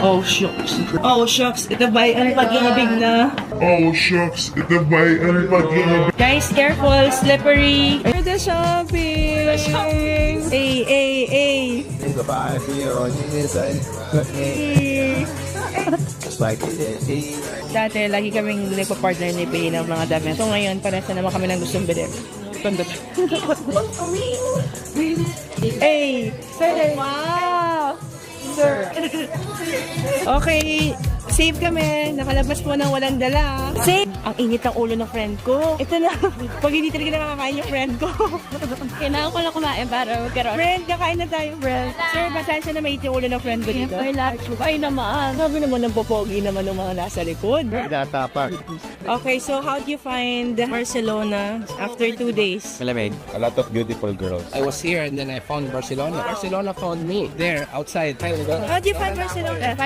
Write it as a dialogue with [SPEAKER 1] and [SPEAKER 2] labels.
[SPEAKER 1] Oh, shucks. Oh, shucks. Ito ba ang pag-ibig na?
[SPEAKER 2] Oh shucks, ito ba'y ang pag-ibig?
[SPEAKER 1] Guys, careful. Slippery. For the shopping. Ay, ay, ay. Dati, lagi kaming nagpa-partner ni Pei ng mga damit. So ngayon, parehas na naman kami ng gustong bilhin. Hey! Sir! Wow! Sir! Okay, save kami. Nakalabas po ng walang dala. Save! Ang init ng ulo ng friend ko. Ito na. Pag hindi talaga nakakain yung friend ko.
[SPEAKER 3] Kailangan ko lang kumain para magkaroon.
[SPEAKER 1] Friend, kakain na tayo, friend. Sir, pasensya na mainit yung ulo ng friend ko dito.
[SPEAKER 3] Ay naman.
[SPEAKER 1] Sabi naman ng popogi naman ng mga nasa likod.
[SPEAKER 4] Tinatapak.
[SPEAKER 1] Okay, so how do you find Barcelona after 2 days?
[SPEAKER 4] Malamig. A lot of beautiful girls.
[SPEAKER 5] I was here and then I found Barcelona. Barcelona found me there outside.
[SPEAKER 1] How do you find Barcelona?